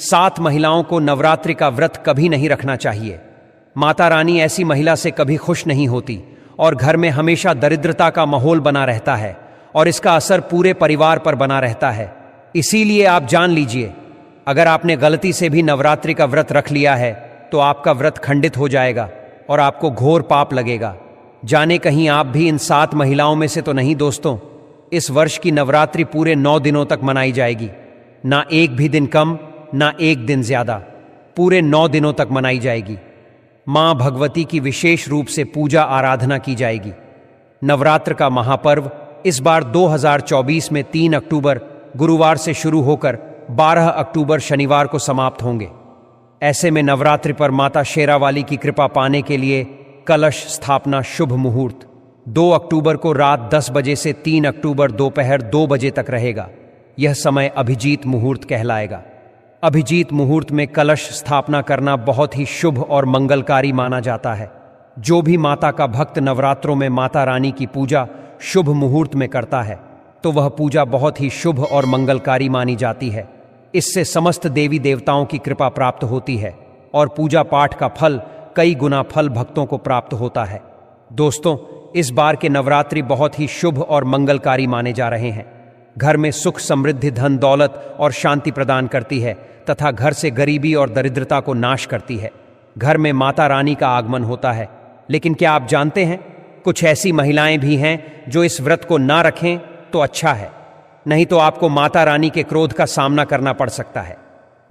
7 महिलाओं को नवरात्रि का व्रत कभी नहीं रखना चाहिए। माता रानी ऐसी महिला से कभी खुश नहीं होती और घर में हमेशा दरिद्रता का माहौल बना रहता है और इसका असर पूरे परिवार पर बना रहता है। इसीलिए आप जान लीजिए, अगर आपने गलती से भी नवरात्रि का व्रत रख लिया है तो आपका व्रत खंडित हो जाएगा और आपको घोर पाप लगेगा। जाने कहीं आप भी इन 7 महिलाओं में से तो नहीं दोस्तों। इस वर्ष की नवरात्रि पूरे 9 दिनों तक मनाई जाएगी, ना एक भी दिन कम ना एक दिन ज्यादा, पूरे 9 दिनों तक मनाई जाएगी। मां भगवती की विशेष रूप से पूजा आराधना की जाएगी। नवरात्र का महापर्व इस बार 2024 में 3 अक्टूबर गुरुवार से शुरू होकर 12 अक्टूबर शनिवार को समाप्त होंगे। ऐसे में नवरात्रि पर माता शेरावाली की कृपा पाने के लिए कलश स्थापना शुभ मुहूर्त 2 अक्टूबर को रात 10 बजे से 3 अक्टूबर दोपहर 2 बजे तक रहेगा। यह समय अभिजीत मुहूर्त कहलाएगा। अभिजीत मुहूर्त में कलश स्थापना करना बहुत ही शुभ और मंगलकारी माना जाता है। जो भी माता का भक्त नवरात्रों में माता रानी की पूजा शुभ मुहूर्त में करता है तो वह पूजा बहुत ही शुभ और मंगलकारी मानी जाती है। इससे समस्त देवी देवताओं की कृपा प्राप्त होती है और पूजा पाठ का फल कई गुना फल भक्तों को प्राप्त होता है। दोस्तों, इस बार के नवरात्रि बहुत ही शुभ और मंगलकारी माने जा रहे हैं। घर में सुख समृद्धि धन दौलत और शांति प्रदान करती है तथा घर से गरीबी और दरिद्रता को नाश करती है। घर में माता रानी का आगमन होता है। लेकिन क्या आप जानते हैं, कुछ ऐसी महिलाएं भी हैं जो इस व्रत को ना रखें तो अच्छा है, नहीं तो आपको माता रानी के क्रोध का सामना करना पड़ सकता है।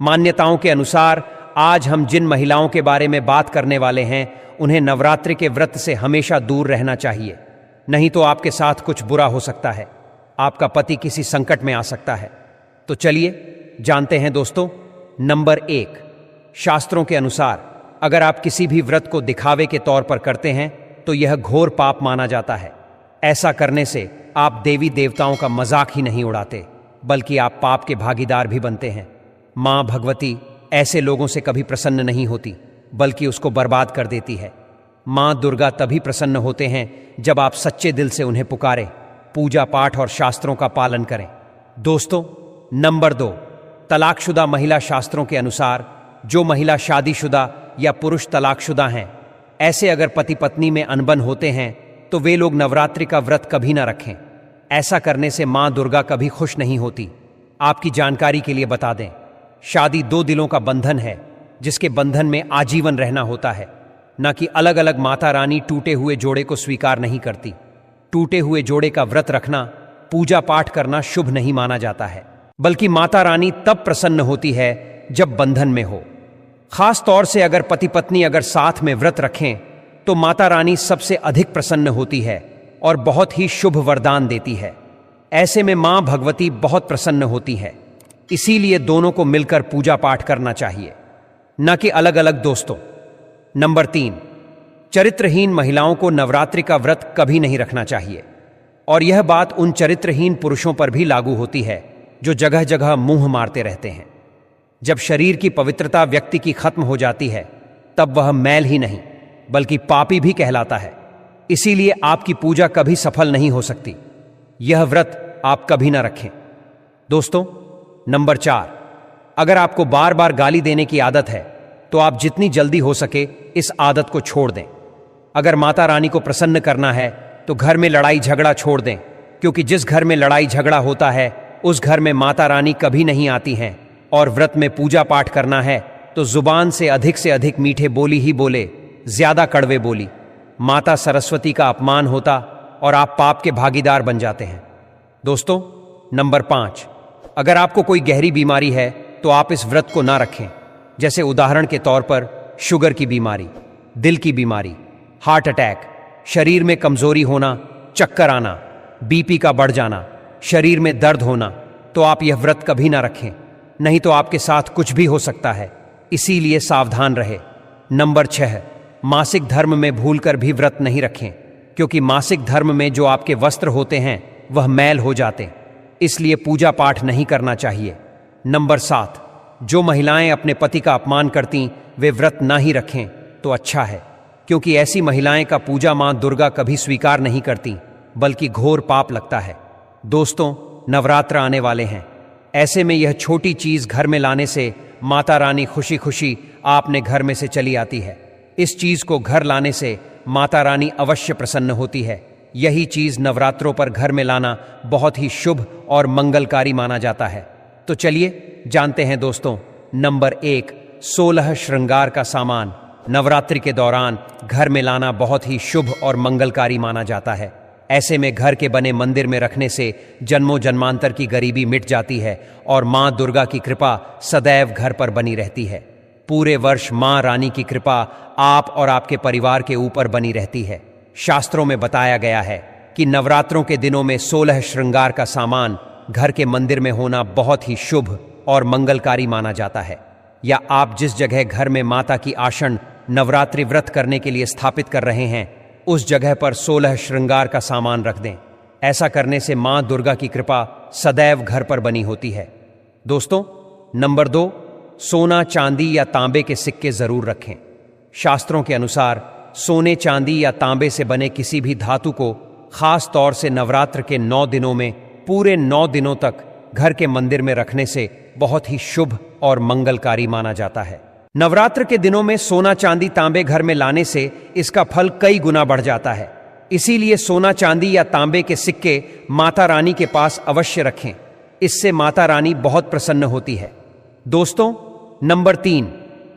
मान्यताओं के अनुसार आज हम जिन महिलाओं के बारे में बात करने वाले हैं उन्हें नवरात्रि के व्रत से हमेशा दूर रहना चाहिए, नहीं तो आपके साथ कुछ बुरा हो सकता है। आपका पति किसी संकट में आ सकता है। तो चलिए जानते हैं दोस्तों। नंबर 1, शास्त्रों के अनुसार अगर आप किसी भी व्रत को दिखावे के तौर पर करते हैं तो यह घोर पाप माना जाता है। ऐसा करने से आप देवी देवताओं का मजाक ही नहीं उड़ाते बल्कि आप पाप के भागीदार भी बनते हैं। मां भगवती ऐसे लोगों से कभी प्रसन्न नहीं होती बल्कि उसको बर्बाद कर देती है। मां दुर्गा तभी प्रसन्न होते हैं जब आप सच्चे दिल से उन्हें पुकारें, पूजा पाठ और शास्त्रों का पालन करें। दोस्तों, नंबर 2, तलाकशुदा महिला। शास्त्रों के अनुसार जो महिला शादीशुदा या पुरुष तलाकशुदा हैं, ऐसे अगर पति पत्नी में अनबन होते हैं तो वे लोग नवरात्रि का व्रत कभी ना रखें। ऐसा करने से मां दुर्गा कभी खुश नहीं होती। आपकी जानकारी के लिए बता दें, शादी 2 दिलों का बंधन है जिसके बंधन में आजीवन रहना होता है, न कि अलग अलग। माता रानी टूटे हुए जोड़े को स्वीकार नहीं करती। टूटे हुए जोड़े का व्रत रखना, पूजा पाठ करना शुभ नहीं माना जाता है, बल्कि माता रानी तब प्रसन्न होती है जब बंधन में हो। खास तौर से अगर पति पत्नी अगर साथ में व्रत रखें तो माता रानी सबसे अधिक प्रसन्न होती है और बहुत ही शुभ वरदान देती है। ऐसे में मां भगवती बहुत प्रसन्न होती है। इसीलिए दोनों को मिलकर पूजा पाठ करना चाहिए, न कि अलग अलग। दोस्तों, नंबर 3, चरित्रहीन महिलाओं को नवरात्रि का व्रत कभी नहीं रखना चाहिए। और यह बात उन चरित्रहीन पुरुषों पर भी लागू होती है जो जगह जगह मुंह मारते रहते हैं। जब शरीर की पवित्रता व्यक्ति की खत्म हो जाती है तब वह मैल ही नहीं बल्कि पापी भी कहलाता है। इसीलिए आपकी पूजा कभी सफल नहीं हो सकती। यह व्रत आप कभी ना रखें। दोस्तों, नंबर 4, अगर आपको बार बार गाली देने की आदत है तो आप जितनी जल्दी हो सके इस आदत को छोड़ दें। अगर माता रानी को प्रसन्न करना है तो घर में लड़ाई झगड़ा छोड़ दें, क्योंकि जिस घर में लड़ाई झगड़ा होता है उस घर में माता रानी कभी नहीं आती हैं। और व्रत में पूजा पाठ करना है तो जुबान से अधिक मीठे बोली ही बोले, ज्यादा कड़वे बोली। माता सरस्वती का अपमान होता और आप पाप के भागीदार बन जाते हैं। दोस्तों, नंबर 5, अगर आपको कोई गहरी बीमारी है तो आप इस व्रत को ना रखें। जैसे उदाहरण के तौर पर शुगर की बीमारी, दिल की बीमारी, हार्ट अटैक, शरीर में कमजोरी होना, चक्कर आना, बीपी का बढ़ जाना, शरीर में दर्द होना, तो आप यह व्रत कभी ना रखें, नहीं तो आपके साथ कुछ भी हो सकता है। इसीलिए सावधान रहे। नंबर 6, मासिक धर्म में भूलकर भी व्रत नहीं रखें, क्योंकि मासिक धर्म में जो आपके वस्त्र होते हैं वह मैल हो जाते, इसलिए पूजा पाठ नहीं करना चाहिए। नंबर 7, जो महिलाएं अपने पति का अपमान करती वे व्रत ना ही रखें तो अच्छा है, क्योंकि ऐसी महिलाएं का पूजा मां दुर्गा कभी स्वीकार नहीं करती बल्कि घोर पाप लगता है। दोस्तों, नवरात्र आने वाले हैं। ऐसे में यह छोटी चीज घर में लाने से माता रानी खुशी खुशी आपने घर में से चली आती है। इस चीज को घर लाने से माता रानी अवश्य प्रसन्न होती है। यही चीज नवरात्रों पर घर में लाना बहुत ही शुभ और मंगलकारी माना जाता है। तो चलिए जानते हैं दोस्तों। नंबर 1, 16 श्रृंगार का सामान नवरात्रि के दौरान घर में लाना बहुत ही शुभ और मंगलकारी माना जाता है। ऐसे में घर के बने मंदिर में रखने से जन्मों जन्मांतर की गरीबी मिट जाती है और मां दुर्गा की कृपा सदैव घर पर बनी रहती है। पूरे वर्ष मां रानी की कृपा आप और आपके परिवार के ऊपर बनी रहती है। शास्त्रों में बताया गया है कि नवरात्रों के दिनों में 16 श्रृंगार का सामान घर के मंदिर में होना बहुत ही शुभ और मंगलकारी माना जाता है। या आप जिस जगह घर में माता की आसन नवरात्रि व्रत करने के लिए स्थापित कर रहे हैं, उस जगह पर 16 श्रृंगार का सामान रख दें। ऐसा करने से मां दुर्गा की कृपा सदैव घर पर बनी होती है। दोस्तों, नंबर 2, सोना, चांदी या तांबे के सिक्के जरूर रखें। शास्त्रों के अनुसार सोने, चांदी या तांबे से बने किसी भी धातु को खास तौर से नवरात्र के 9 दिनों में पूरे 9 दिनों तक घर के मंदिर में रखने से बहुत ही शुभ और मंगलकारी माना जाता है। नवरात्र के दिनों में सोना, चांदी, तांबे घर में लाने से इसका फल कई गुना बढ़ जाता है। इसीलिए सोना, चांदी या तांबे के सिक्के माता रानी के पास अवश्य रखें। इससे माता रानी बहुत प्रसन्न होती है। दोस्तों, नंबर 3,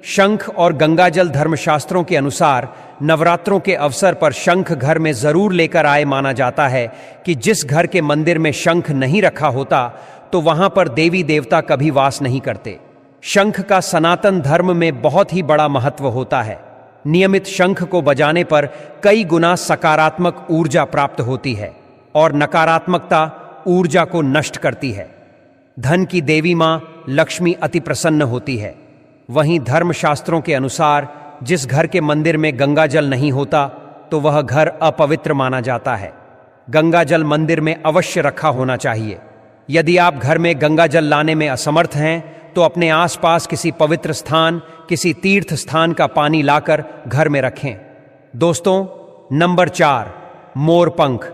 शंख और गंगाजल। धर्मशास्त्रों के अनुसार नवरात्रों के अवसर पर शंख घर में जरूर लेकर आए। माना जाता है कि जिस घर के मंदिर में शंख नहीं रखा होता तो वहां पर देवी देवता कभी वास नहीं करते। शंख का सनातन धर्म में बहुत ही बड़ा महत्व होता है। नियमित शंख को बजाने पर कई गुना सकारात्मक ऊर्जा प्राप्त होती है और नकारात्मकता ऊर्जा को नष्ट करती है। धन की देवी मां लक्ष्मी अति प्रसन्न होती है। वहीं धर्मशास्त्रों के अनुसार जिस घर के मंदिर में गंगा जल नहीं होता तो वह घर अपवित्र माना जाता है। गंगा जल मंदिर में अवश्य रखा होना चाहिए। यदि आप घर में गंगा जल लाने में असमर्थ हैं तो अपने आसपास किसी पवित्र स्थान, किसी तीर्थ स्थान का पानी लाकर घर में रखें। दोस्तों, नंबर 4, मोरपंख।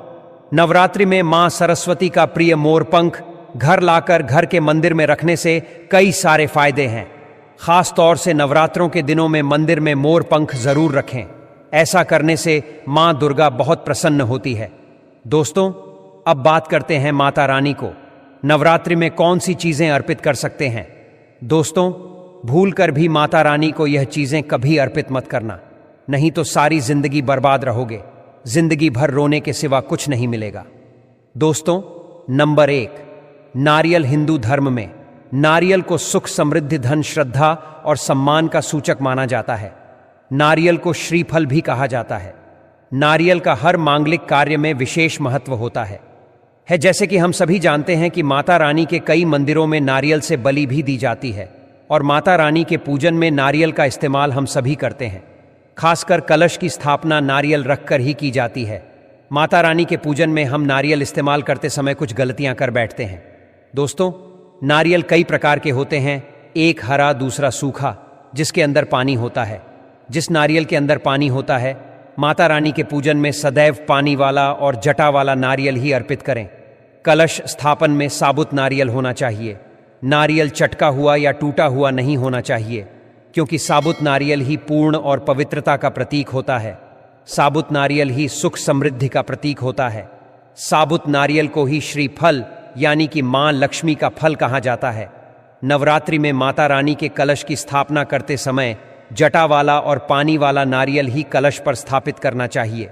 नवरात्रि में मां सरस्वती का प्रिय मोरपंख घर लाकर घर के मंदिर में रखने से कई सारे फायदे हैं। खास तौर से नवरात्रों के दिनों में मंदिर में मोरपंख जरूर रखें। ऐसा करने से मां दुर्गा बहुत प्रसन्न होती है। दोस्तों, अब बात करते हैं माता रानी को नवरात्रि में कौन सी चीजें अर्पित कर सकते हैं। दोस्तों, भूलकर भी माता रानी को यह चीजें कभी अर्पित मत करना, नहीं तो सारी जिंदगी बर्बाद रहोगे। जिंदगी भर रोने के सिवा कुछ नहीं मिलेगा। दोस्तों, नंबर 1, नारियल। हिंदू धर्म में नारियल को सुख, समृद्धि, धन, श्रद्धा और सम्मान का सूचक माना जाता है। नारियल को श्रीफल भी कहा जाता है। नारियल का हर मांगलिक कार्य में विशेष महत्व होता है। जैसे कि हम सभी जानते हैं कि माता रानी के कई मंदिरों में नारियल से बलि भी दी जाती है और माता रानी के पूजन में नारियल का इस्तेमाल हम सभी करते हैं। खासकर कलश की स्थापना नारियल रखकर ही की जाती है। माता रानी के पूजन में हम नारियल इस्तेमाल करते समय कुछ गलतियां कर बैठते हैं। दोस्तों, नारियल कई प्रकार के होते हैं। एक हरा, दूसरा सूखा, जिसके अंदर पानी होता है। जिस नारियल के अंदर पानी होता है, माता रानी के पूजन में सदैव पानी वाला और जटा वाला नारियल ही अर्पित करें। कलश स्थापन में साबुत नारियल होना चाहिए। नारियल चटका हुआ या टूटा हुआ नहीं होना चाहिए, क्योंकि साबुत नारियल ही पूर्ण और पवित्रता का प्रतीक होता है। साबुत नारियल ही सुख, समृद्धि का प्रतीक होता है। साबुत नारियल को ही श्रीफल यानी कि मां लक्ष्मी का फल कहा जाता है। नवरात्रि में माता रानी के कलश की स्थापना करते समय जटा वाला और पानी वाला नारियल ही कलश पर स्थापित करना चाहिए।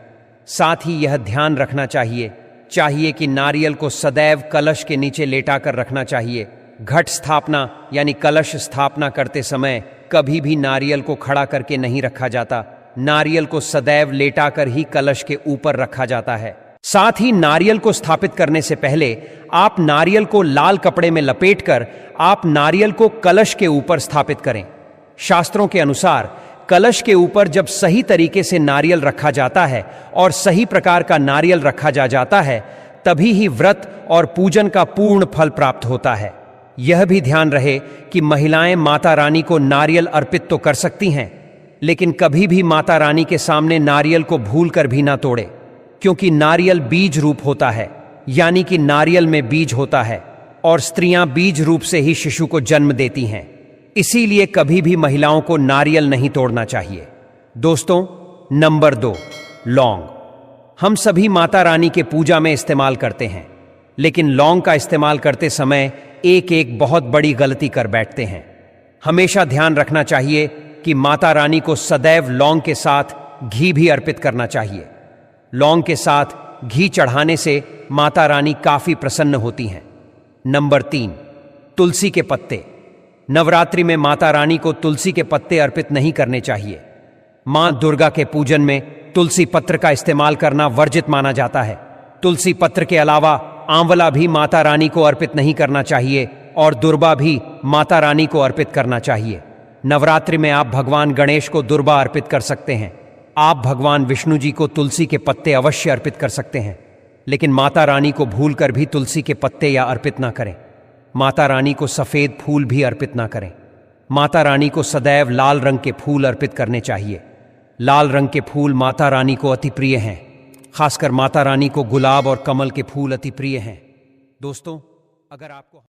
साथ ही यह ध्यान रखना चाहिए कि नारियल को सदैव कलश के नीचे लेटाकर रखना चाहिए। घट स्थापना यानी कलश स्थापना करते समय कभी भी नारियल को खड़ा करके नहीं रखा जाता। नारियल को सदैव लेटाकर ही कलश के ऊपर रखा जाता है। साथ ही नारियल को स्थापित करने से पहले आप नारियल को लाल कपड़े में लपेटकर आप नारियल को कलश के ऊपर स्थापित करें। शास्त्रों के अनुसार कलश के ऊपर जब सही तरीके से नारियल रखा जाता है और सही प्रकार का नारियल रखा जाता है, तभी ही व्रत और पूजन का पूर्ण फल प्राप्त होता है। यह भी ध्यान रहे कि महिलाएं माता रानी को नारियल अर्पित तो कर सकती हैं, लेकिन कभी भी माता रानी के सामने नारियल को भूलकर भी ना तोड़े, क्योंकि नारियल बीज रूप होता है, यानी कि नारियल में बीज होता है और स्त्रियां बीज रूप से ही शिशु को जन्म देती हैं। इसीलिए कभी भी महिलाओं को नारियल नहीं तोड़ना चाहिए। दोस्तों, नंबर 2, लौंग। हम सभी माता रानी के पूजा में इस्तेमाल करते हैं, लेकिन लौंग का इस्तेमाल करते समय एक एक बहुत बड़ी गलती कर बैठते हैं। हमेशा ध्यान रखना चाहिए कि माता रानी को सदैव लौंग के साथ घी भी अर्पित करना चाहिए। लौंग के साथ घी चढ़ाने से माता रानी काफी प्रसन्न होती हैं। नंबर 3, तुलसी के पत्ते। नवरात्रि में माता रानी को तुलसी के पत्ते अर्पित नहीं करने चाहिए। मां दुर्गा के पूजन में तुलसी पत्र का इस्तेमाल करना वर्जित माना जाता है। तुलसी पत्र के अलावा आंवला भी माता रानी को अर्पित नहीं करना चाहिए और दुर्बा भी माता रानी को अर्पित करना चाहिए। नवरात्रि में आप भगवान गणेश को दुर्बा अर्पित कर सकते हैं। आप भगवान विष्णु जी को तुलसी के पत्ते अवश्य अर्पित कर सकते हैं, लेकिन माता रानी को भूलकर भी तुलसी के पत्ते या अर्पित ना करें। माता रानी को सफेद फूल भी अर्पित ना करें। माता रानी को सदैव लाल रंग के फूल अर्पित करने चाहिए। लाल रंग के फूल माता रानी को अति प्रिय हैं। खासकर माता रानी को गुलाब और कमल के फूल अति प्रिय हैं। दोस्तों, अगर आपको